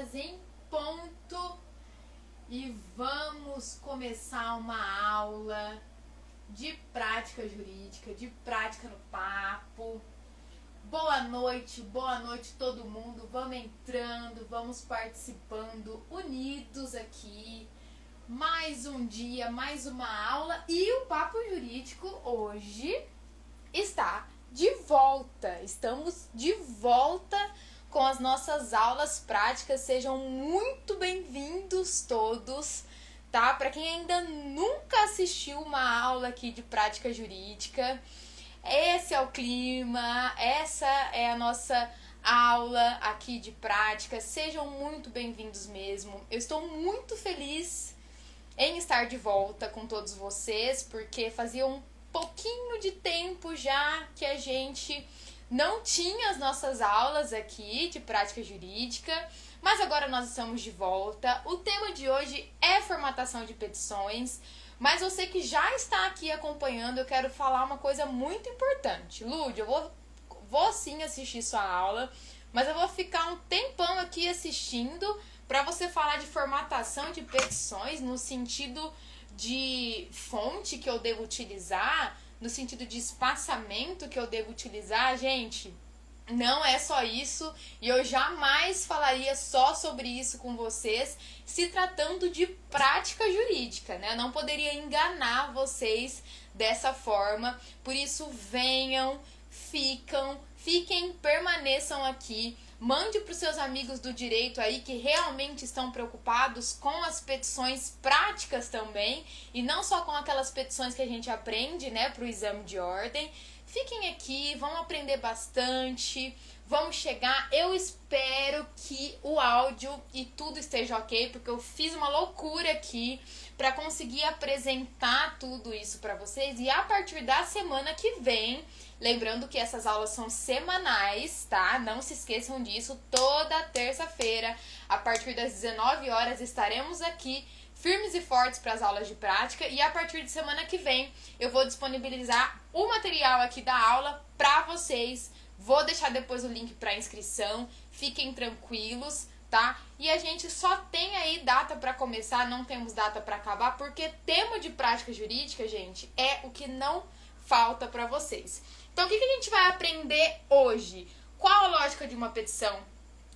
horas em ponto e vamos começar uma aula de prática jurídica, de prática no papo. Boa noite todo mundo. Vamos entrando, vamos participando, unidos aqui. Mais um dia, mais uma aula e o Papo Jurídico hoje está de volta. Estamos de volta com as nossas aulas práticas. Sejam muito bem-vindos todos, tá? Para quem ainda nunca assistiu uma aula aqui de prática jurídica, esse é o clima, essa é a nossa aula aqui de prática. Sejam muito bem-vindos mesmo. Eu estou muito feliz em estar de volta com todos vocês, porque fazia um pouquinho de tempo já que a gente não tinha as nossas aulas aqui de prática jurídica, mas agora nós estamos de volta. O tema de hoje é formatação de petições, mas você que já está aqui acompanhando, eu quero falar uma coisa muito importante. Lud, eu vou sim assistir sua aula, mas eu vou ficar um tempão aqui assistindo para você falar de formatação de petições no sentido de fonte que eu devo utilizar, no sentido de espaçamento que eu devo utilizar. Gente, não é só isso, e eu jamais falaria só sobre isso com vocês se tratando de prática jurídica, né? Eu não poderia enganar vocês dessa forma, por isso venham, fiquem, permaneçam aqui. Mande para os seus amigos do direito aí que realmente estão preocupados com as petições práticas também, e não só com aquelas petições que a gente aprende, né, para o exame de ordem. Fiquem aqui, vão aprender bastante, vamos chegar. Eu espero que o áudio e tudo esteja ok, porque eu fiz uma loucura aqui para conseguir apresentar tudo isso para vocês. E a partir da semana que vem, lembrando que essas aulas são semanais, tá? Não se esqueçam disso. Toda terça-feira, a partir das 19 horas, estaremos aqui firmes e fortes para as aulas de prática, e a partir de semana que vem eu vou disponibilizar o material aqui da aula para vocês. Vou deixar depois o link para inscrição. Fiquem tranquilos, tá? E a gente só tem aí data para começar, não temos data para acabar, porque tema de prática jurídica, gente, é o que não falta para vocês. Então, o que a gente vai aprender hoje? Qual a lógica de uma petição?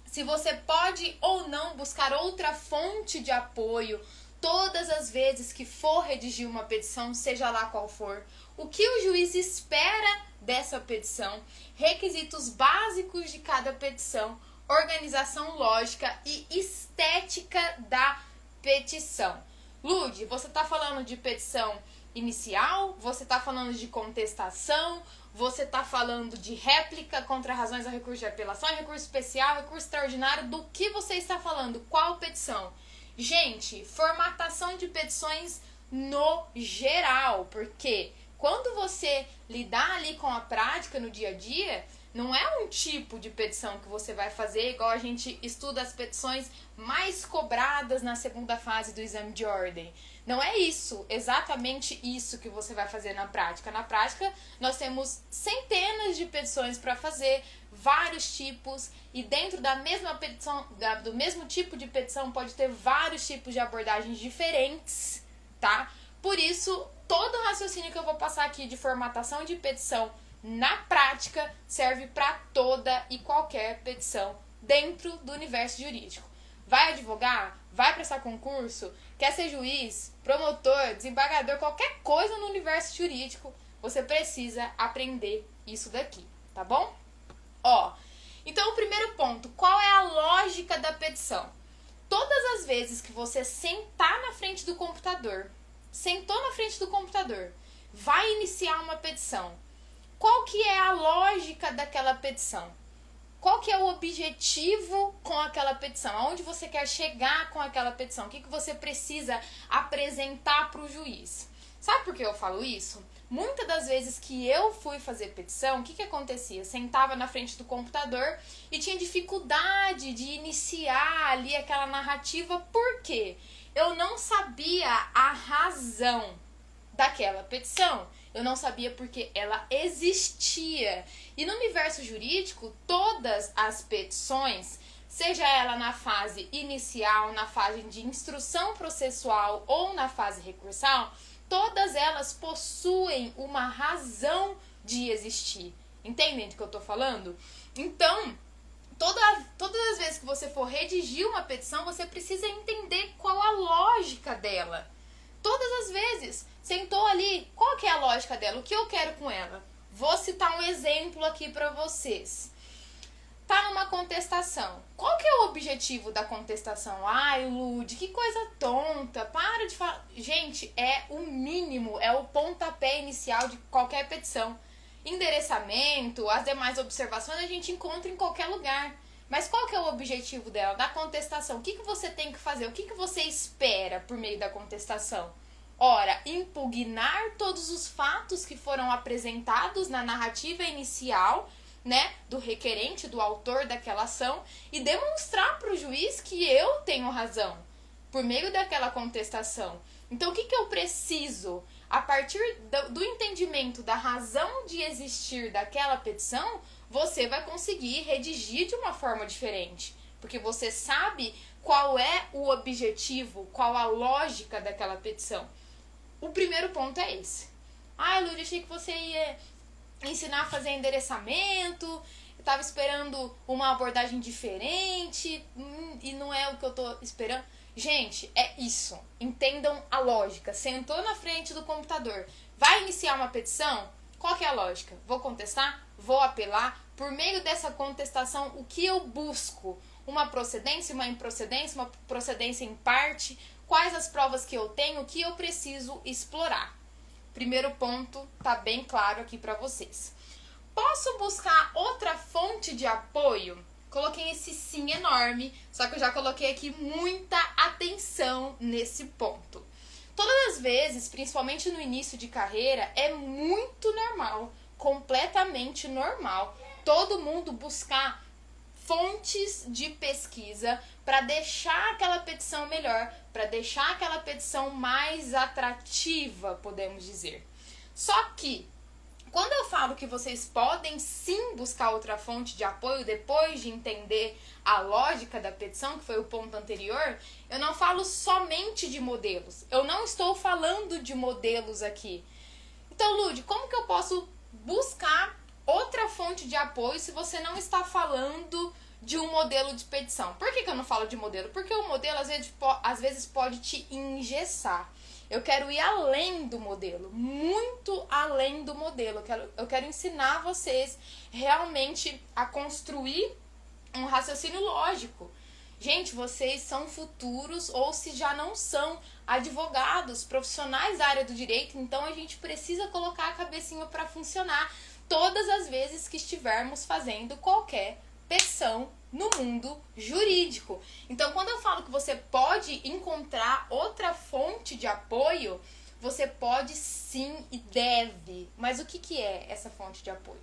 Se você pode ou não buscar outra fonte de apoio todas as vezes que for redigir uma petição, seja lá qual for. O que o juiz espera dessa petição, requisitos básicos de cada petição, organização lógica e estética da petição. Lud, você está falando de petição inicial? Você está falando de contestação? Você está falando de réplica contra razões a recurso de apelação, recurso especial, recurso extraordinário? Do que você está falando? Qual petição? Gente, formatação de petições no geral, porque quando você lidar ali com a prática no dia a dia, não é um tipo de petição que você vai fazer igual a gente estuda as petições mais cobradas na segunda fase do exame de ordem. Não é isso, exatamente isso que você vai fazer na prática. Na prática, nós temos centenas de petições para fazer, vários tipos, e dentro da mesma petição, do mesmo tipo de petição, pode ter vários tipos de abordagens diferentes, tá? Por isso, todo o raciocínio que eu vou passar aqui de formatação de petição na prática serve para toda e qualquer petição dentro do universo jurídico. Vai advogar? Vai prestar concurso? Quer ser juiz, promotor, desembargador, qualquer coisa no universo jurídico, você precisa aprender isso daqui, tá bom? Ó, então o primeiro ponto, qual é a lógica da petição? Todas as vezes que você sentar na frente do computador, sentou na frente do computador, vai iniciar uma petição, qual que é a lógica daquela petição? Qual que é o objetivo com aquela petição? Aonde você quer chegar com aquela petição? O que você precisa apresentar para o juiz? Sabe por que eu falo isso? Muitas das vezes que eu fui fazer petição, o que acontecia? Sentava na frente do computador e tinha dificuldade de iniciar ali aquela narrativa. Por quê? Eu não sabia a razão daquela petição. Eu não sabia porque ela existia. E no universo jurídico, todas as petições seja ela na fase inicial, na fase de instrução processual ou na fase recursal, todas elas possuem uma razão de existir. Entendem do que eu tô falando? Então, todas as vezes que você for redigir uma petição, você precisa entender qual a lógica dela. Todas as vezes, sentou ali, qual que é a lógica dela? O que eu quero com ela? Vou citar um exemplo aqui para vocês. Tá numa contestação. Qual que é o objetivo da contestação? Ai, Lud, que coisa tonta. Para de falar. Gente, é o mínimo, é o pontapé inicial de qualquer petição. Endereçamento, as demais observações a gente encontra em qualquer lugar. Mas qual que é o objetivo dela? Da contestação. O que você tem que fazer? O que você espera por meio da contestação? Ora, impugnar todos os fatos que foram apresentados na narrativa inicial, né, do requerente, do autor daquela ação, e demonstrar para o juiz que eu tenho razão por meio daquela contestação. Então, o que eu preciso? A partir do entendimento da razão de existir daquela petição, você vai conseguir redigir de uma forma diferente. Porque você sabe qual é o objetivo, qual a lógica daquela petição. O primeiro ponto é esse. Ai, Lúdia, achei que você ia ensinar a fazer endereçamento, eu tava esperando uma abordagem diferente, e não é o que eu tô esperando. Gente, é isso. Entendam a lógica. Sentou na frente do computador, vai iniciar uma petição? Qual que é a lógica? Vou contestar? Vou apelar? Por meio dessa contestação, o que eu busco? Uma procedência, uma improcedência, uma procedência em parte? Quais as provas que eu tenho? O que eu preciso explorar? Primeiro ponto tá bem claro aqui para vocês. Posso buscar outra fonte de apoio? Coloquei esse sim enorme, só que eu já coloquei aqui muita atenção nesse ponto. Todas as vezes, principalmente no início de carreira, é muito normal, completamente normal, todo mundo buscar fontes de pesquisa para deixar aquela petição melhor, para deixar aquela petição mais atrativa, podemos dizer. Só que, quando eu falo que vocês podem sim buscar outra fonte de apoio depois de entender a lógica da petição, que foi o ponto anterior, eu não falo somente de modelos. Eu não estou falando de modelos aqui. Então, Lud, como que eu posso buscar outra fonte de apoio se você não está falando de um modelo de petição? Por que eu não falo de modelo? Porque o modelo às vezes pode te engessar. Eu quero ir além do modelo, muito além do modelo. Eu quero ensinar vocês realmente a construir um raciocínio lógico. Gente, vocês são futuros, ou se já não são, advogados, profissionais da área do direito, então a gente precisa colocar a cabecinha para funcionar todas as vezes que estivermos fazendo qualquer petição no mundo jurídico. Então, quando eu falo que você pode encontrar outra fonte de apoio, você pode sim e deve. Mas o que é essa fonte de apoio?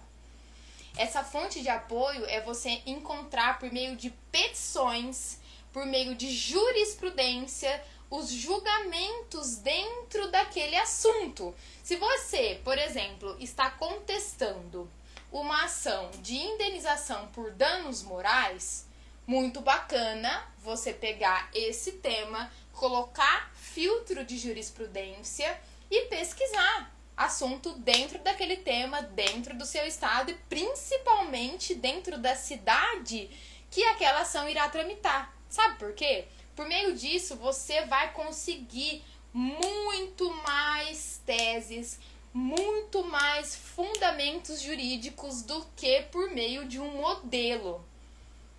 Essa fonte de apoio é você encontrar por meio de petições, por meio de jurisprudência, os julgamentos dentro daquele assunto. Se você, por exemplo, está contestando uma ação de indenização por danos morais, muito bacana você pegar esse tema, colocar filtro de jurisprudência e pesquisar assunto dentro daquele tema, dentro do seu estado e principalmente dentro da cidade que aquela ação irá tramitar. Sabe por quê? Por meio disso, você vai conseguir muito mais teses, muito mais fundamentos jurídicos do que por meio de um modelo.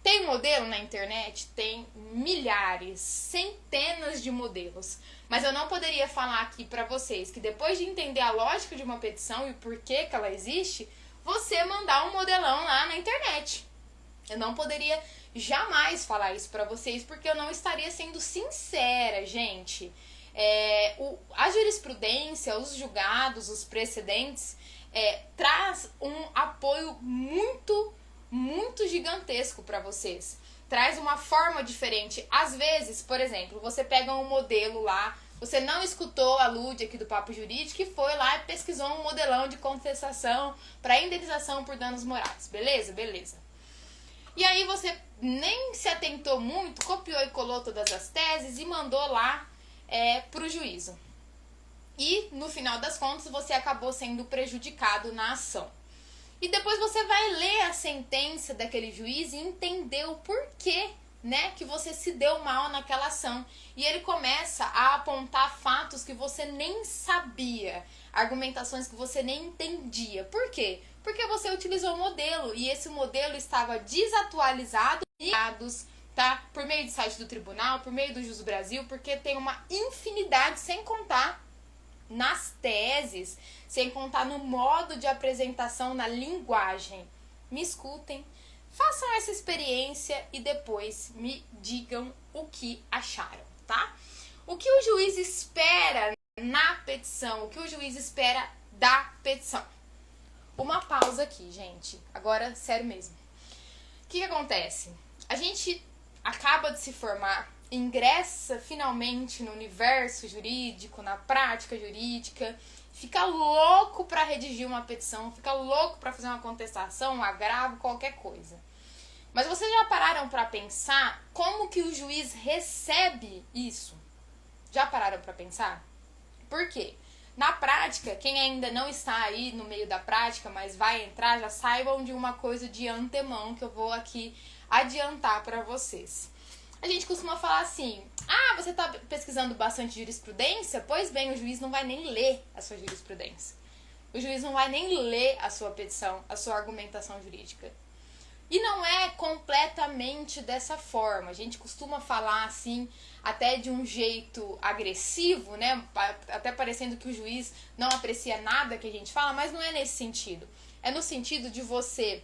Tem modelo na internet? Tem milhares, centenas de modelos. Mas eu não poderia falar aqui para vocês que depois de entender a lógica de uma petição e o porquê que ela existe, você mandar um modelão lá na internet. Eu não poderia jamais falar isso para vocês porque eu não estaria sendo sincera, gente. A jurisprudência, os julgados, os precedentes, traz um apoio muito gigantesco para vocês. Traz uma forma diferente. Às vezes, por exemplo, você pega um modelo lá, você não escutou a Lud aqui do Papo Jurídico e foi lá e pesquisou um modelão de contestação para indenização por danos morais. Beleza? Beleza. E aí você nem se atentou muito, copiou e colou todas as teses e mandou lá pro juízo. E, no final das contas, você acabou sendo prejudicado na ação. E depois você vai ler a sentença daquele juiz e entender o porquê, né, que você se deu mal naquela ação. E ele começa a apontar fatos que você nem sabia, argumentações que você nem entendia. Por quê? Porque você utilizou o modelo e esse modelo estava desatualizado e tá? Por meio de site do tribunal, por meio do Jus Brasil, porque tem uma infinidade, sem contar nas teses, sem contar no modo de apresentação, na linguagem. Me escutem, façam essa experiência e depois me digam o que acharam, tá? O que o juiz espera na petição, o que o juiz espera da petição. Uma pausa aqui, gente. Agora, sério mesmo. O que acontece? A gente acaba de se formar, ingressa finalmente no universo jurídico, na prática jurídica, fica louco para redigir uma petição, fica louco para fazer uma contestação, um agravo, qualquer coisa. Mas vocês já pararam para pensar como que o juiz recebe isso? Já pararam para pensar? Por quê? Na prática, quem ainda não está aí no meio da prática, mas vai entrar, já saibam de uma coisa de antemão que eu vou aqui adiantar para vocês. A gente costuma falar assim, você está pesquisando bastante jurisprudência? Pois bem, o juiz não vai nem ler a sua jurisprudência. O juiz não vai nem ler a sua petição, a sua argumentação jurídica. E não é completamente dessa forma. A gente costuma falar assim, até de um jeito agressivo, né? Até parecendo que o juiz não aprecia nada que a gente fala, mas não é nesse sentido. É no sentido de você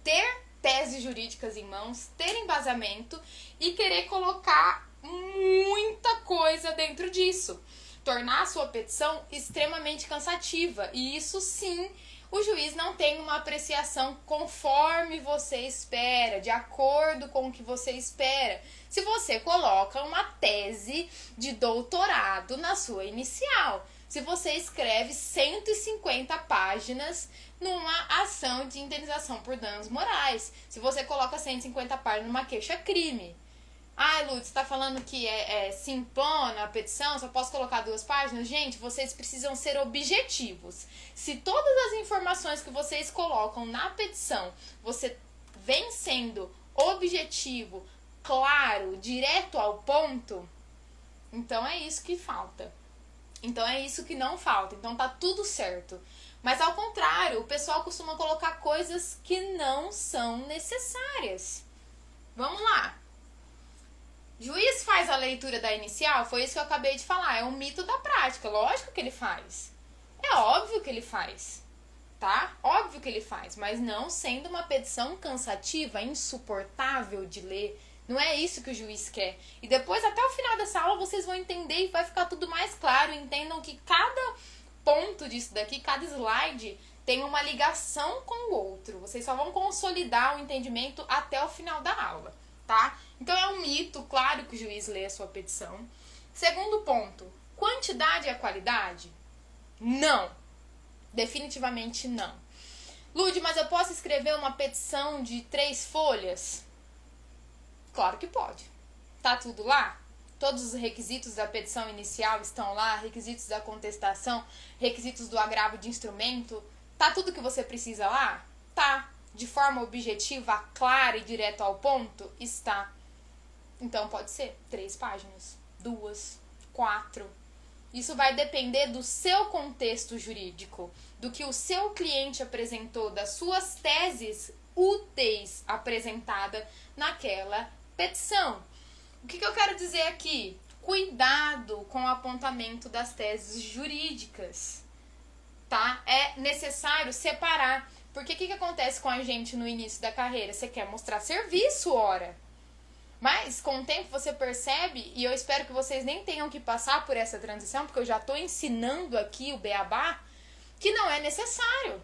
ter teses jurídicas em mãos, ter embasamento e querer colocar muita coisa dentro disso. Tornar a sua petição extremamente cansativa. E isso sim, o juiz não tem uma apreciação conforme você espera, de acordo com o que você espera. Se você coloca uma tese de doutorado na sua inicial, se você escreve 150 páginas numa ação de indenização por danos morais, se você coloca 150 páginas numa queixa-crime. Lud, você tá falando que é simplona a petição, só posso colocar 2 páginas? Gente, vocês precisam ser objetivos. Se todas as informações que vocês colocam na petição, você vem sendo objetivo, claro, direto ao ponto, então é isso que falta. Então é isso que não falta. Então tá tudo certo. Mas ao contrário, o pessoal costuma colocar coisas que não são necessárias. Vamos lá. Juiz faz a leitura da inicial? Foi isso que eu acabei de falar. É um mito da prática. Lógico que ele faz. É óbvio que ele faz. Tá? Óbvio que ele faz. Mas não sendo uma petição cansativa, insuportável de ler. Não é isso que o juiz quer. E depois, até o final dessa aula, vocês vão entender e vai ficar tudo mais claro. Entendam que cada ponto disso daqui, cada slide, tem uma ligação com o outro. Vocês só vão consolidar o entendimento até o final da aula, tá? Então é um mito, claro que o juiz lê a sua petição. Segundo ponto, quantidade é qualidade? Não. Definitivamente não. Lud, mas eu posso escrever uma petição de 3 folhas? Claro que pode. Tá tudo lá? Todos os requisitos da petição inicial estão lá, requisitos da contestação, requisitos do agravo de instrumento. Tá tudo que você precisa lá? Tá. De forma objetiva, clara e direto ao ponto? Está. Então pode ser 3 páginas, 2, 4. Isso vai depender do seu contexto jurídico, do que o seu cliente apresentou, das suas teses úteis apresentadas naquela petição. O que eu quero dizer aqui? Cuidado com o apontamento das teses jurídicas, tá? É necessário separar. Porque o que acontece com a gente no início da carreira? Você quer mostrar serviço, ora. Mas com o tempo você percebe, e eu espero que vocês nem tenham que passar por essa transição, porque eu já estou ensinando aqui o beabá, que não é necessário.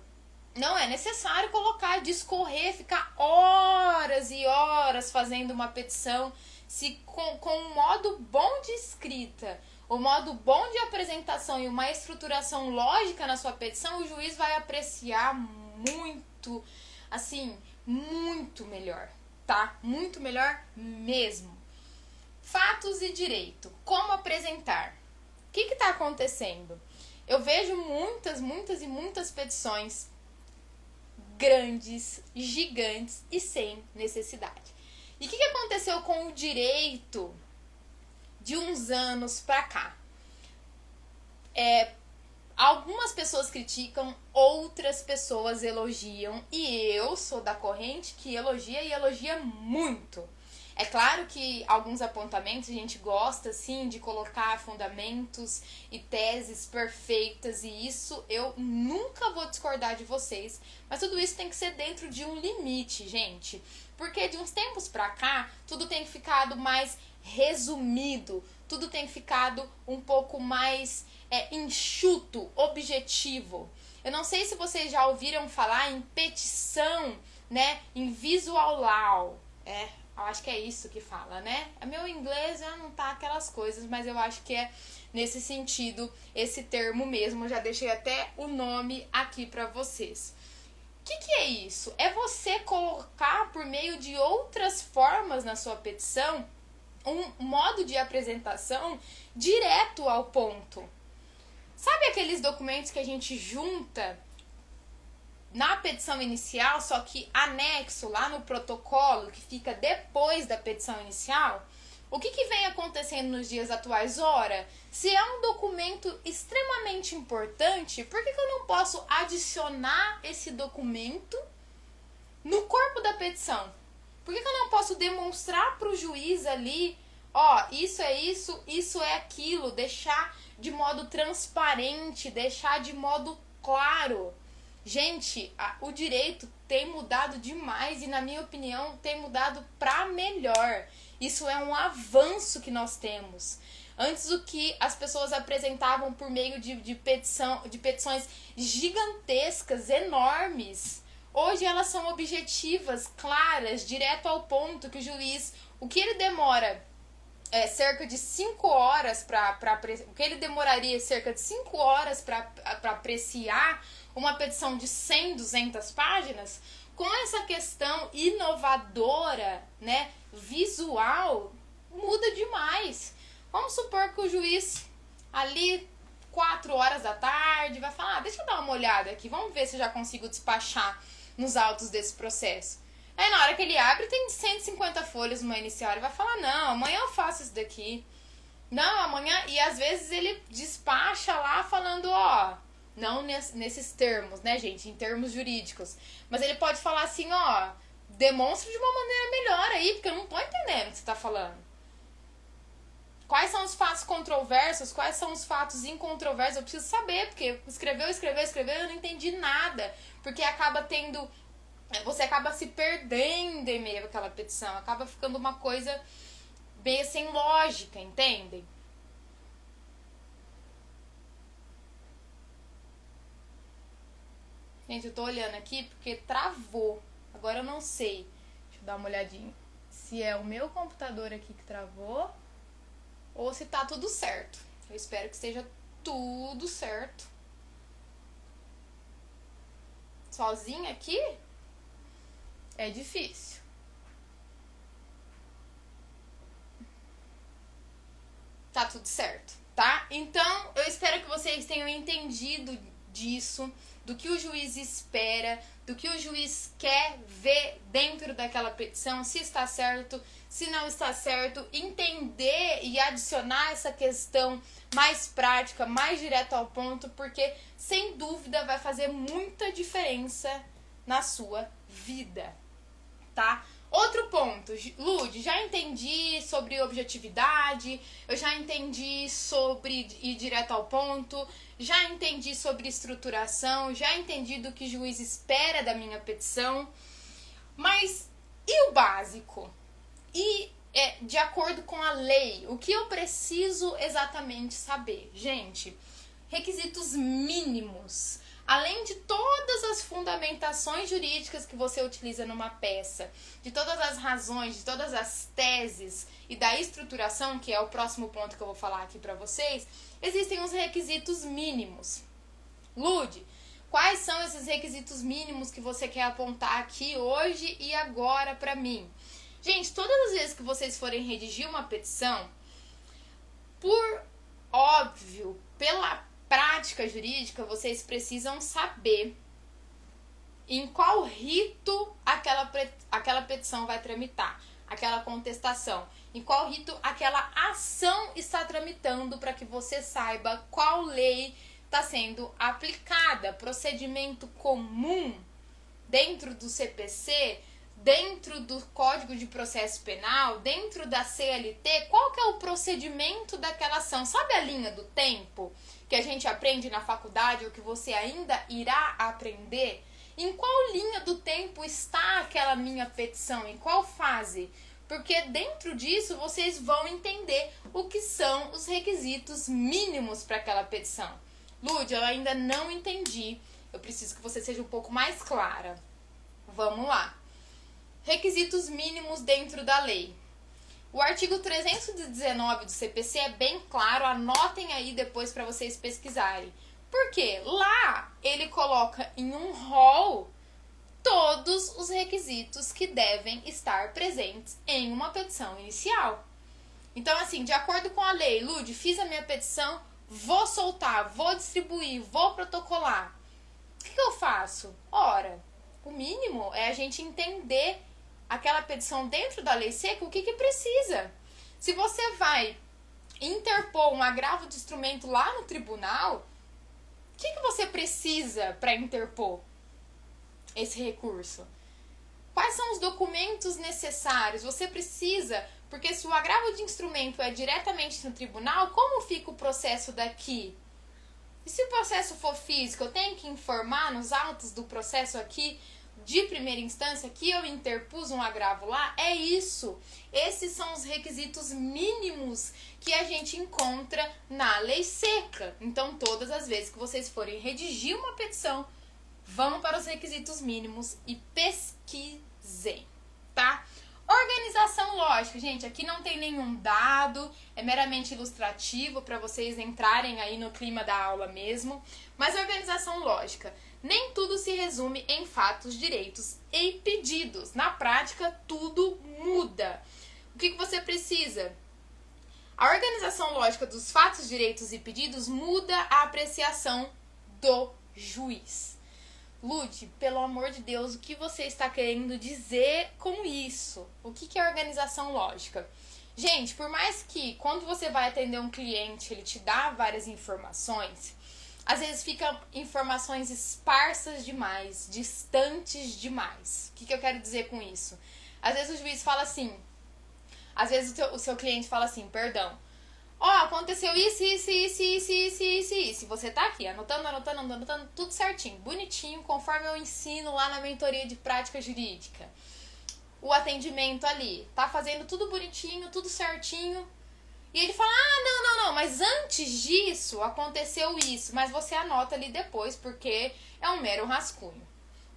Não é necessário colocar, discorrer, ficar horas e horas fazendo uma petição, se com um modo bom de escrita, o modo bom de apresentação e uma estruturação lógica na sua petição, o juiz vai apreciar muito, assim, muito melhor, tá? Muito melhor mesmo. Fatos e direito. Como apresentar? O que está acontecendo? Eu vejo muitas petições grandes, gigantes e sem necessidade. E o que aconteceu com o direito de uns anos pra cá? Algumas pessoas criticam, outras pessoas elogiam, e eu sou da corrente que elogia e elogia muito. É claro que alguns apontamentos a gente gosta, sim, de colocar fundamentos e teses perfeitas, e isso eu nunca vou discordar de vocês, mas tudo isso tem que ser dentro de um limite, gente, porque de uns tempos pra cá, tudo tem ficado mais resumido, tudo tem ficado um pouco mais enxuto, objetivo. Eu não sei se vocês já ouviram falar em petição, né, em visual law, eu acho que é isso que fala, né? Meu inglês já não tá aquelas coisas, mas eu acho que é nesse sentido, esse termo mesmo. Eu já deixei até o nome aqui pra vocês. O que é isso? É você colocar por meio de outras formas na sua petição um modo de apresentação direto ao ponto. Sabe aqueles documentos que a gente junta na petição inicial, só que anexo lá no protocolo, que fica depois da petição inicial? O que vem acontecendo nos dias atuais? Ora, se é um documento extremamente importante, por que eu não posso adicionar esse documento no corpo da petição? Por que eu não posso demonstrar para o juiz ali, isso é isso é aquilo, deixar de modo transparente, deixar de modo claro? Gente, o direito tem mudado demais e, na minha opinião, tem mudado para melhor. Isso é um avanço que nós temos. Antes, o que as pessoas apresentavam por meio de petições gigantescas, enormes, hoje elas são objetivas, claras, direto ao ponto, que o juiz, o que ele demora cerca de 5 horas o que ele demoraria cerca de 5 horas para apreciar uma petição de 100, 200 páginas, com essa questão inovadora, né, visual, muda demais. Vamos supor que o juiz ali 4 horas da tarde vai falar, deixa eu dar uma olhada aqui, vamos ver se eu já consigo despachar nos autos desse processo. Aí na hora que ele abre tem 150 folhas numa inicial, ele vai falar, não, amanhã eu faço isso daqui. Não, amanhã, e às vezes ele despacha lá falando, não nesses termos, né, gente, em termos jurídicos, mas ele pode falar assim, demonstra de uma maneira melhor aí, porque eu não tô entendendo o que você tá falando. Quais são os fatos controversos, quais são os fatos incontroversos, eu preciso saber, porque escreveu, eu não entendi nada, porque você acaba se perdendo em meio àquela petição, acaba ficando uma coisa bem sem lógica, entendem? Gente, eu tô olhando aqui porque travou. Agora eu não sei. Deixa eu dar uma olhadinha. Se é o meu computador aqui que travou ou se tá tudo certo. Eu espero que esteja tudo certo. Sozinha aqui é difícil. Tá tudo certo, tá? Então, eu espero que vocês tenham entendido disso, do que o juiz espera, do que o juiz quer ver dentro daquela petição, se está certo, se não está certo, entender e adicionar essa questão mais prática, mais direto ao ponto, porque sem dúvida vai fazer muita diferença na sua vida, tá? Outro ponto, Lud, já entendi sobre objetividade, eu já entendi sobre ir direto ao ponto, já entendi sobre estruturação, já entendi do que o juiz espera da minha petição, mas e o básico? E de acordo com a lei, o que eu preciso exatamente saber? Gente, requisitos mínimos. Além de todas as fundamentações jurídicas que você utiliza numa peça, de todas as razões, de todas as teses e da estruturação, que é o próximo ponto que eu vou falar aqui para vocês, existem os requisitos mínimos. Lud, Quais são esses requisitos mínimos que você quer apontar aqui hoje e agora para mim? Gente, todas as vezes que vocês forem redigir uma petição, por óbvio, pela prática jurídica, vocês precisam saber em qual rito aquela petição vai tramitar, aquela contestação, em qual rito aquela ação está tramitando, para que você saiba qual lei está sendo aplicada. Procedimento comum dentro do CPC, dentro do Código de Processo Penal, dentro da CLT, qual que é o procedimento daquela ação? Sabe a linha do tempo que a gente aprende na faculdade ou que você ainda irá aprender? Em qual linha do tempo está aquela minha petição? Em qual fase? Porque dentro disso vocês vão entender o que são os requisitos mínimos para aquela petição. Lúdia, eu ainda não entendi. Eu preciso que você seja um pouco mais clara. Vamos lá. Requisitos mínimos dentro da lei. O artigo 319 do CPC é bem claro, anotem aí depois para vocês pesquisarem. Por quê? Lá ele coloca em um rol todos os requisitos que devem estar presentes em uma petição inicial. Então, assim, de acordo com a lei, Lud, fiz a minha petição, vou soltar, vou distribuir, vou protocolar. O que eu faço? Ora, o mínimo é a gente entender aquela petição dentro da lei seca, o que precisa. Se você vai interpor um agravo de instrumento lá no tribunal, o que você precisa para interpor esse recurso? Quais são os documentos necessários? Você precisa, porque se o agravo de instrumento é diretamente no tribunal, como fica o processo daqui? E se o processo for físico, eu tenho que informar nos autos do processo aqui, de primeira instância, que eu interpus um agravo lá? É isso. Esses são os requisitos mínimos que a gente encontra na lei seca. Então, todas as vezes que vocês forem redigir uma petição, vão para os requisitos mínimos e pesquisem, tá? Organização lógica, gente, aqui não tem nenhum dado, é meramente ilustrativo para vocês entrarem aí no clima da aula mesmo. Mas organização lógica, nem tudo se resume em fatos, direitos e pedidos. Na prática, tudo muda. O que você precisa? A organização lógica dos fatos, direitos e pedidos muda a apreciação do juiz. Lud, pelo amor de Deus, o que você está querendo dizer com isso? O que é organização lógica? Gente, por mais que quando você vai atender um cliente, ele te dá várias informações, às vezes ficam informações esparsas demais, distantes demais. O que eu quero dizer com isso? Às vezes o juiz fala assim, às vezes o seu cliente fala assim, perdão, aconteceu isso. Você tá aqui, anotando, tudo certinho, bonitinho, conforme eu ensino lá na mentoria de prática jurídica. O atendimento ali, tá fazendo tudo bonitinho, tudo certinho. E ele fala, não, mas antes disso aconteceu isso. Mas você anota ali depois, porque é um mero rascunho.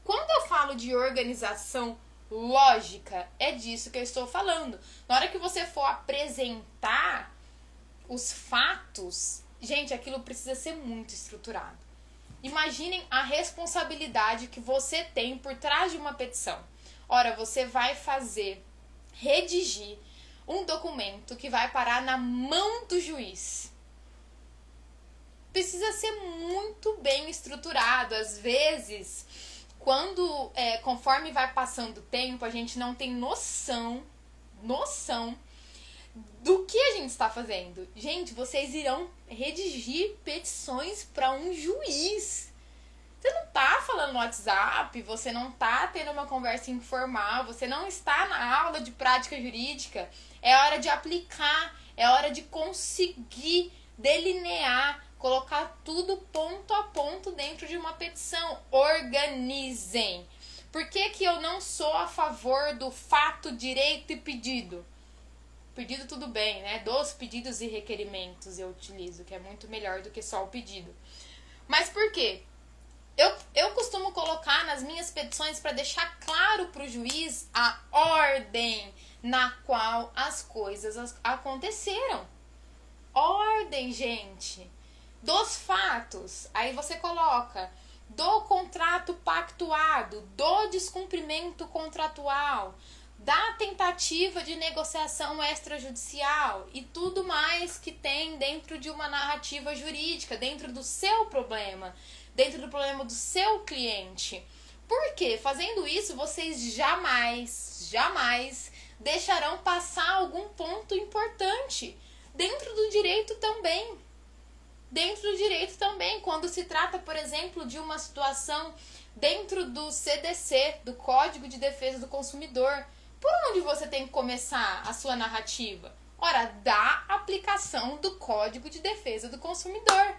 Quando eu falo de organização lógica, é disso que eu estou falando. Na hora que você for apresentar os fatos, gente, aquilo precisa ser muito estruturado. Imaginem a responsabilidade que você tem por trás de uma petição. Ora, você vai redigir um documento que vai parar na mão do juiz. Precisa ser muito bem estruturado. Às vezes, conforme vai passando o tempo, a gente não tem noção do que a gente está fazendo. Gente, vocês irão redigir petições para um juiz. Você não tá falando no WhatsApp, você não tá tendo uma conversa informal, você não está na aula de prática jurídica. É hora de aplicar, é hora de conseguir delinear, colocar tudo ponto a ponto dentro de uma petição. Organizem. Por que eu não sou a favor do fato, direito e pedido? Pedido tudo bem, né? Dos pedidos e requerimentos eu utilizo, que é muito melhor do que só o pedido. Mas por quê? Eu costumo colocar nas minhas petições para deixar claro para o juiz a ordem na qual as coisas aconteceram. Ordem, gente. Dos fatos. Aí você coloca do contrato pactuado, do descumprimento contratual, da tentativa de negociação extrajudicial e tudo mais que tem dentro de uma narrativa jurídica, dentro do seu problema, dentro do problema do seu cliente. Porque fazendo isso, vocês jamais deixarão passar algum ponto importante dentro do direito também. Dentro do direito também, quando se trata, por exemplo, de uma situação dentro do CDC, do Código de Defesa do Consumidor, por onde você tem que começar a sua narrativa? Ora, da aplicação do Código de Defesa do Consumidor,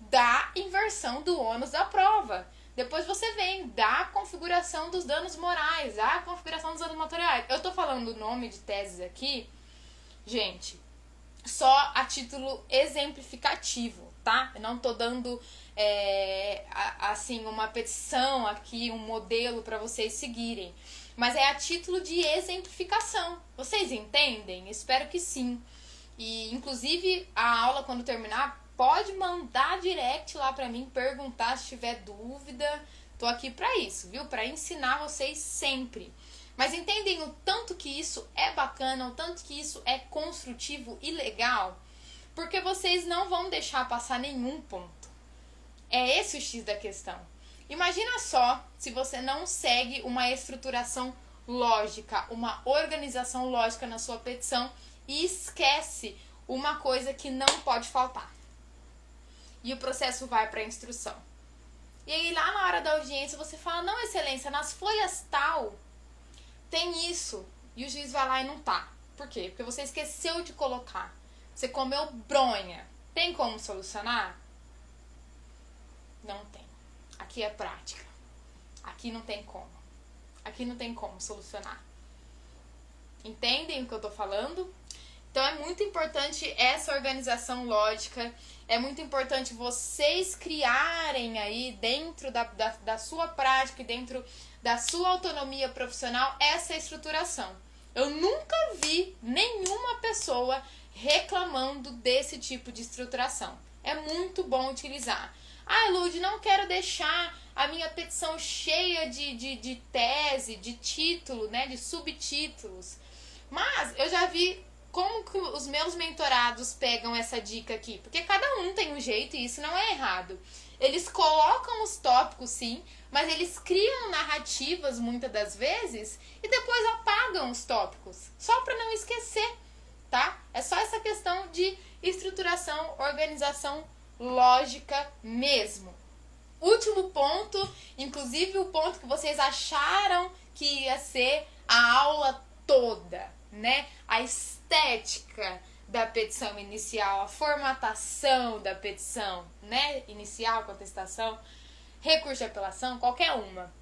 da inversão do ônus da prova. Depois você vem da configuração dos danos morais, da configuração dos danos materiais. Eu tô falando o nome de teses aqui, gente, só a título exemplificativo, tá? Eu não tô dando, assim, uma petição aqui, um modelo para vocês seguirem. Mas é a título de exemplificação. Vocês entendem? Espero que sim. E, inclusive, a aula, quando terminar, pode mandar direct lá pra mim, perguntar se tiver dúvida. Tô aqui pra isso, viu? Pra ensinar vocês sempre. Mas entendem o tanto que isso é bacana, o tanto que isso é construtivo e legal? Porque vocês não vão deixar passar nenhum ponto. É esse o X da questão. Imagina só se você não segue uma estruturação lógica, uma organização lógica na sua petição e esquece uma coisa que não pode faltar. E o processo vai para a instrução. E aí lá na hora da audiência você fala, não, excelência, nas folhas tal tem isso. E o juiz vai lá e não tá. Por quê? Porque você esqueceu de colocar. Você comeu bronha. Tem como solucionar? Não tem. Aqui é prática. Aqui não tem como. Aqui não tem como solucionar. Entendem o que eu tô falando? Então é muito importante essa organização lógica. É muito importante vocês criarem aí dentro da sua prática e dentro da sua autonomia profissional essa estruturação. Eu nunca vi nenhuma pessoa reclamando desse tipo de estruturação. É muito bom utilizar. Ah, Lud, não quero deixar a minha petição cheia de tese, de título, né, de subtítulos. Mas eu já vi como que os meus mentorados pegam essa dica aqui. Porque cada um tem um jeito e isso não é errado. Eles colocam os tópicos, sim, mas eles criam narrativas, muitas das vezes, e depois apagam os tópicos. Só para não esquecer, tá? É só essa questão de estruturação, organização lógica mesmo. Último ponto, inclusive o ponto que vocês acharam que ia ser a aula toda, né? A estética da petição inicial, a formatação da petição, né? Inicial, contestação, recurso de apelação, qualquer uma.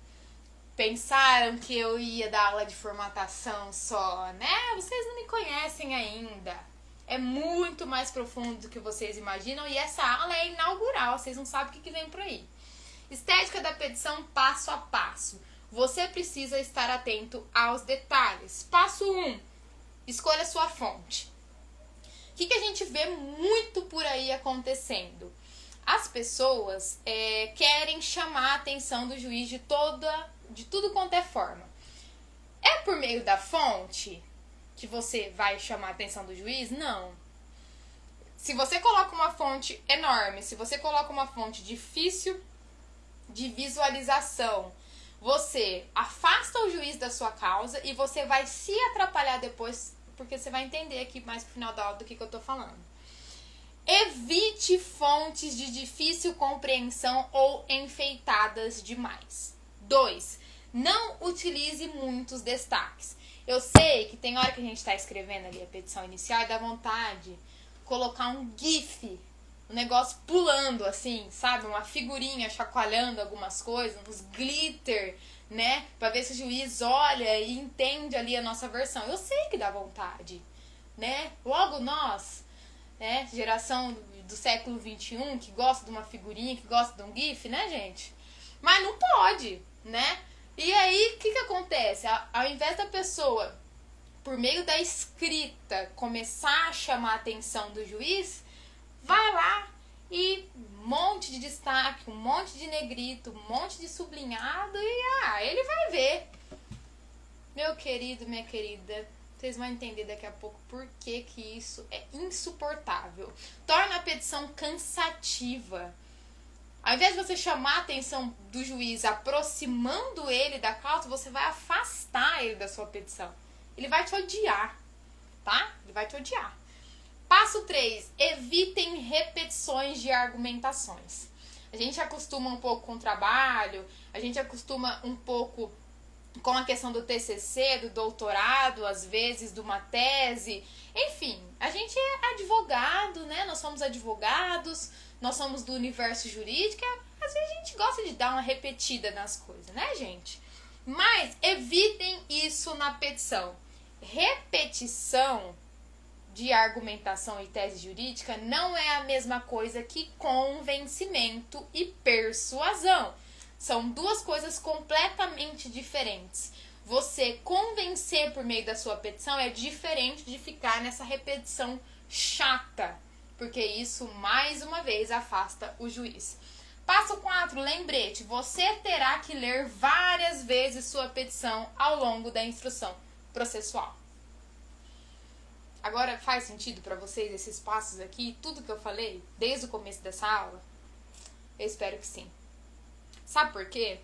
Pensaram que eu ia dar aula de formatação só, né? Vocês não me conhecem ainda. É muito mais profundo do que vocês imaginam e essa aula é inaugural, vocês não sabem o que vem por aí. Estética da petição passo a passo. Você precisa estar atento aos detalhes. Passo 1. Escolha sua fonte. O que a gente vê muito por aí acontecendo? As pessoas querem chamar a atenção do juiz de tudo quanto é forma. É por meio da fonte que você vai chamar a atenção do juiz? Não. Se você coloca uma fonte enorme, se você coloca uma fonte difícil de visualização, você afasta o juiz da sua causa e você vai se atrapalhar depois, porque você vai entender aqui mais pro final da aula do que eu tô falando. Evite fontes de difícil compreensão ou enfeitadas demais. 2. Não utilize muitos destaques. Eu sei que tem hora que a gente tá escrevendo ali a petição inicial e dá vontade de colocar um gif, um negócio pulando assim, sabe? Uma figurinha chacoalhando algumas coisas, uns glitter, né? Pra ver se o juiz olha e entende ali a nossa versão. Eu sei que dá vontade, né? Logo nós, né? Geração do século XXI, que gosta de uma figurinha, que gosta de um gif, né, gente? Mas não pode, né? E aí, o que acontece? Ao invés da pessoa, por meio da escrita, começar a chamar a atenção do juiz, vai lá e um monte de destaque, um monte de negrito, um monte de sublinhado e ele vai ver. Meu querido, minha querida, vocês vão entender daqui a pouco por que isso é insuportável. Torna a petição cansativa. Ao invés de você chamar a atenção do juiz aproximando ele da causa, você vai afastar ele da sua petição. Ele vai te odiar, tá? Ele vai te odiar. Passo 3. Evitem repetições de argumentações. A gente acostuma um pouco com o trabalho, a gente acostuma um pouco com a questão do TCC, do doutorado, às vezes, de uma tese. Enfim, a gente é advogado, né? Nós somos advogados, nós somos do universo jurídico. Às vezes a gente gosta de dar uma repetida nas coisas, né, gente? Mas evitem isso na petição. Repetição de argumentação e tese jurídica não é a mesma coisa que convencimento e persuasão. São duas coisas completamente diferentes. Você convencer por meio da sua petição é diferente de ficar nessa repetição chata, porque isso, mais uma vez, afasta o juiz. Passo 4, lembrete. Você terá que ler várias vezes sua petição ao longo da instrução processual. Agora, faz sentido para vocês esses passos aqui? Tudo que eu falei desde o começo dessa aula? Eu espero que sim. Sabe por quê?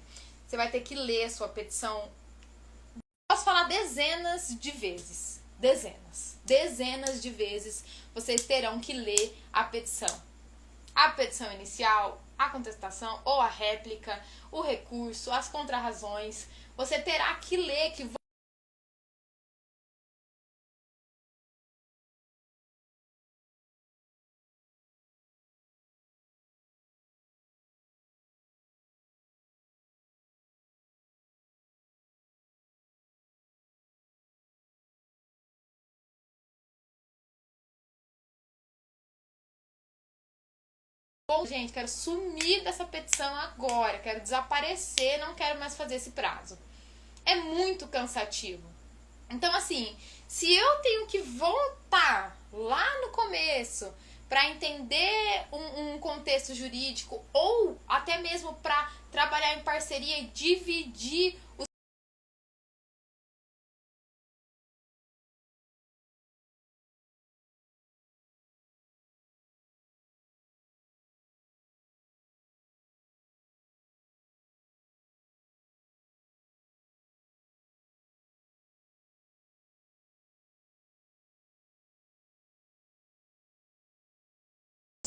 Você vai ter que ler a sua petição. Posso falar dezenas de vezes. Dezenas de vezes vocês terão que ler a petição. A petição inicial, a contestação ou a réplica, o recurso, as contrarrazões. Você terá que ler, que gente, quero sumir dessa petição agora, quero desaparecer, não quero mais fazer esse prazo. É muito cansativo. Então, assim, se eu tenho que voltar lá no começo para entender um contexto jurídico ou até mesmo para trabalhar em parceria e dividir os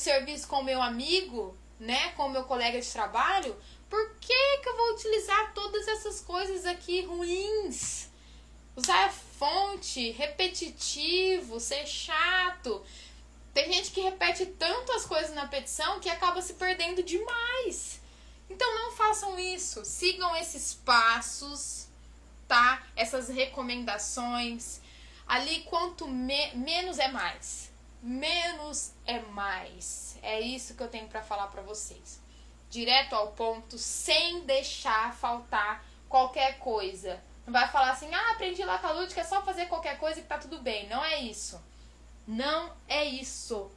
serviço com o meu amigo, né, com o meu colega de trabalho, por que eu vou utilizar todas essas coisas aqui ruins? Usar a fonte, repetitivo, ser chato. Tem gente que repete tanto as coisas na petição que acaba se perdendo demais. Então não façam isso. Sigam esses passos, tá? Essas recomendações. Ali, quanto menos é mais. Menos é mais. É isso que eu tenho pra falar pra vocês. Direto ao ponto, sem deixar faltar qualquer coisa. Não vai falar assim, aprendi lá com a Lud que é só fazer qualquer coisa que tá tudo bem. Não é isso. Não é isso.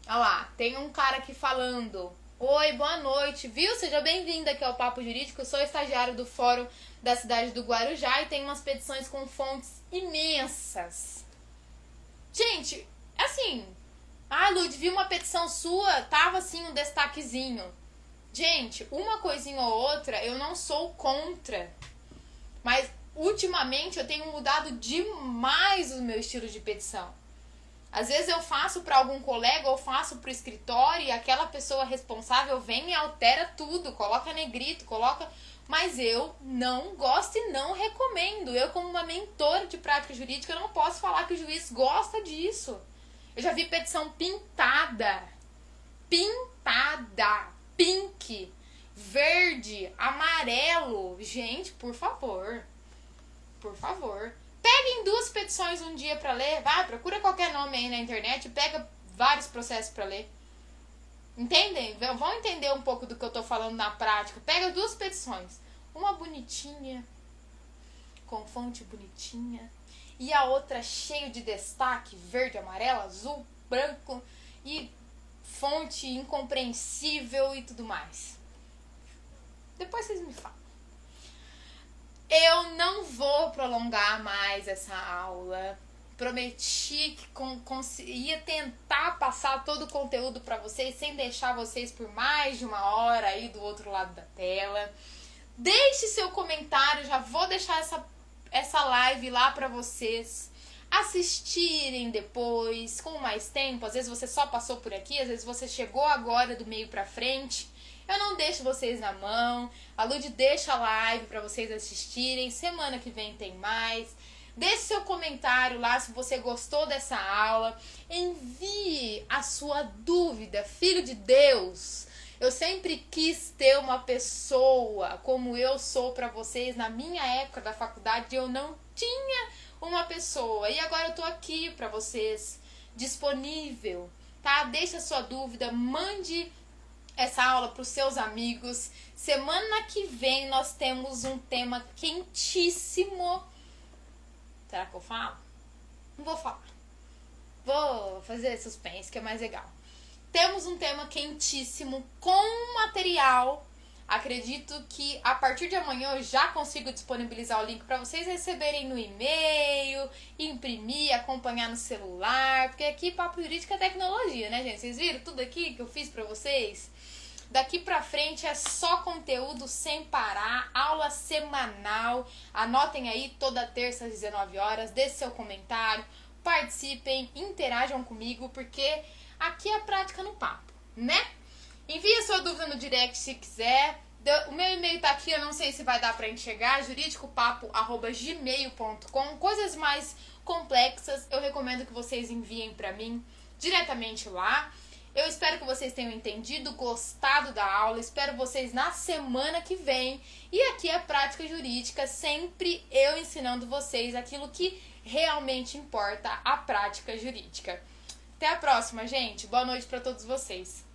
Olha lá, tem um cara aqui falando. Oi, boa noite, viu? Seja bem-vinda aqui ao Papo Jurídico. Eu sou estagiário do Fórum da cidade do Guarujá e tenho umas petições com fontes imensas. Gente, assim... Lud, vi uma petição sua, tava assim um destaquezinho. Gente, uma coisinha ou outra, eu não sou contra. Mas, ultimamente, eu tenho mudado demais o meu estilo de petição. Às vezes eu faço para algum colega ou faço pro escritório e aquela pessoa responsável vem e altera tudo, coloca negrito, coloca... Mas eu não gosto e não recomendo. Eu, como uma mentora de prática jurídica, eu não posso falar que o juiz gosta disso. Eu já vi petição pintada. Pintada. Pink. Verde. Amarelo. Gente, por favor. Por favor. Peguem 2 petições um dia pra ler. Vai, procura qualquer nome aí na internet e pega vários processos pra ler. Entendem? Vão entender um pouco do que eu tô falando na prática. Pega 2 petições. Uma bonitinha, com fonte bonitinha. E a outra cheia de destaque, verde, amarelo, azul, branco. E fonte incompreensível e tudo mais. Depois vocês me falam. Eu não vou prolongar mais essa aula. Prometi que ia tentar passar todo o conteúdo para vocês sem deixar vocês por mais de 1 hora aí do outro lado da tela. Deixe seu comentário, já vou deixar essa live lá para vocês assistirem depois, com mais tempo. Às vezes você só passou por aqui, às vezes você chegou agora do meio pra frente. Eu não deixo vocês na mão. A Lud deixa a live para vocês assistirem. Semana que vem tem mais. Deixe seu comentário lá se você gostou dessa aula. Envie a sua dúvida, filho de Deus. Eu sempre quis ter uma pessoa como eu sou para vocês. Na minha época da faculdade eu não tinha uma pessoa. E agora eu tô aqui para vocês, disponível, tá? Deixa a sua dúvida, mande essa aula para os seus amigos. Semana que vem nós temos um tema quentíssimo. Será que eu falo? Não vou falar. Vou fazer suspense, que é mais legal. Temos um tema quentíssimo com material. Acredito que a partir de amanhã eu já consigo disponibilizar o link para vocês receberem no e-mail, imprimir, acompanhar no celular. Porque aqui Papo Jurídico é tecnologia, né, gente? Vocês viram tudo aqui que eu fiz para vocês? Daqui pra frente é só conteúdo sem parar, aula semanal. Anotem aí, toda terça às 19 horas, deixe seu comentário, participem, interajam comigo, porque aqui é prática no papo, né? Envie a sua dúvida no direct se quiser. O meu e-mail tá aqui, eu não sei se vai dar pra enxergar, juridicopapo@gmail.com. Coisas mais complexas, eu recomendo que vocês enviem pra mim diretamente lá. Eu espero que vocês tenham entendido, gostado da aula. Espero vocês na semana que vem. E aqui é Prática Jurídica, sempre eu ensinando vocês aquilo que realmente importa, a prática jurídica. Até a próxima, gente. Boa noite para todos vocês.